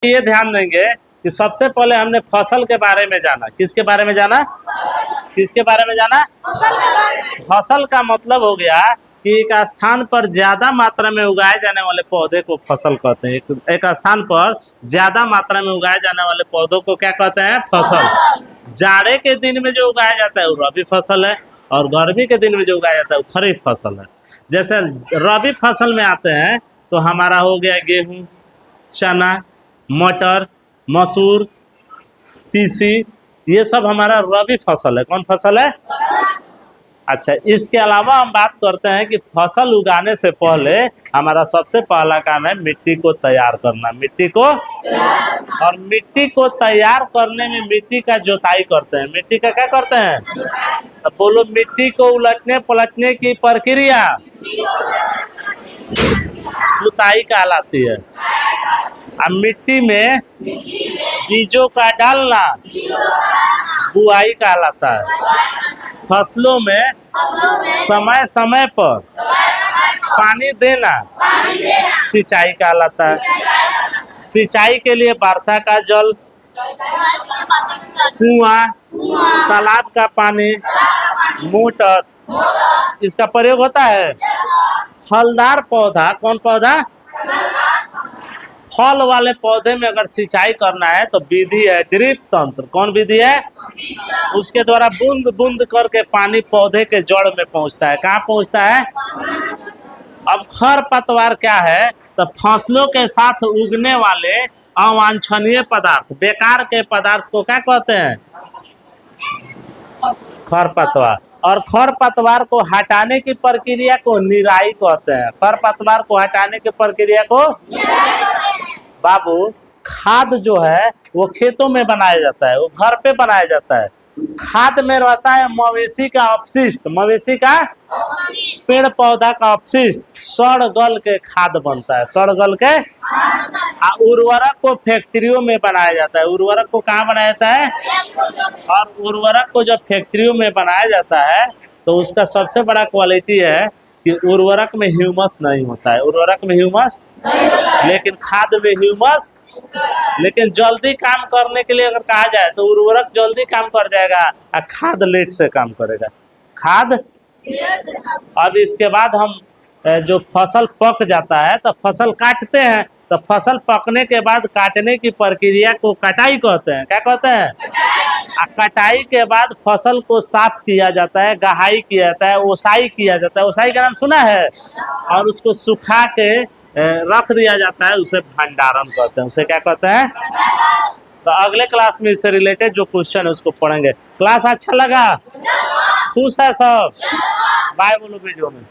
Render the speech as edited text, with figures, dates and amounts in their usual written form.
ये ध्यान देंगे कि सबसे पहले हमने फसल के बारे में जाना। किसके बारे में जाना? किसके बारे में जाना? फसल का मतलब हो गया कि एक स्थान पर ज्यादा मात्रा में उगाए जाने वाले पौधे को फसल कहते हैं। एक स्थान पर ज्यादा मात्रा में उगाए जाने वाले पौधों को क्या कहते हैं? फसल। जाड़े के दिन में जो उगाया जाता है वो रबी फसल है, और गर्मी के दिन में जो उगाया जाता है वो खरीफ फसल है। जैसे रबी फसल में आते हैं तो हमारा हो गया गेहूं, चना, मटर, मसूर, तीसी, ये सब हमारा रबी फसल है। कौन फसल है? अच्छा, इसके अलावा हम बात करते हैं कि फसल उगाने से पहले हमारा सबसे पहला काम है मिट्टी को तैयार करना। मिट्टी को, और मिट्टी को तैयार करने में मिट्टी का जोताई करते हैं। मिट्टी का क्या करते हैं? तो बोलो, मिट्टी को उलटने पलटने की प्रक्रिया जुताई कहलाती है। अब मिट्टी में बीजों का डालना बुआई कहलाता है। फसलों में समय समय पर पानी देना सिंचाई कहलाता है। सिंचाई के लिए वर्षा का जल, कुआं, तालाब का पानी, मोटर, इसका प्रयोग होता है। फलदार पौधा, कौन पौधा? फल वाले पौधे में अगर सिंचाई करना है तो विधि है ड्रिप तंत्र। कौन विधि है? उसके द्वारा बूंद बूंद करके पानी पौधे के जड़ में पहुंचता है। कहाँ पहुंचता है? अब खरपतवार क्या है? तो फसलों के साथ उगने वाले अवांछनीय पदार्थ, बेकार के पदार्थ को क्या कहते हैं? खरपतवार। और खरपतवार को हटाने की प्रक्रिया को निराई कहते हैं। खरपतवार को हटाने की प्रक्रिया को बाबू, खाद जो है वो खेतों में बनाया जाता है, वो घर पे बनाया जाता है। खाद में रहता है मवेशी का अपशिष्ट, मवेशी का, पेड़ पौधा का अपशिष्ट, सड़ गल के खाद बनता है। सड़ गल के उर्वरक को फैक्ट्रियों में बनाया जाता है। उर्वरक को कहाँ बनाया जाता है? और उर्वरक को जब फैक्ट्रियों में बनाया जाता है तो उसका सबसे बड़ा क्वालिटी है कि उर्वरक में ह्यूमस नहीं होता है। उर्वरक में ह्यूमस, लेकिन खाद में ह्यूमस। लेकिन जल्दी काम करने के लिए अगर कहा जाए तो उर्वरक जल्दी काम कर जाएगा और खाद लेट से काम करेगा। खाद। अब इसके बाद हम जो फसल पक जाता है तो फसल काटते हैं, तो फसल पकने के बाद काटने की प्रक्रिया को कटाई कहते हैं। क्या कहते हैं? कटाई के बाद फसल को साफ किया जाता है, गहाई किया जाता है, ओसाई किया जाता है। ओसाई का नाम सुना है? और उसको सुखा के रख दिया जाता है, उसे भंडारण कहते हैं। उसे क्या कहते हैं? तो अगले क्लास में इससे रिलेटेड जो क्वेश्चन है उसको पढ़ेंगे। क्लास अच्छा लगा? खुश है सब? बाय बोलो वीडियो में।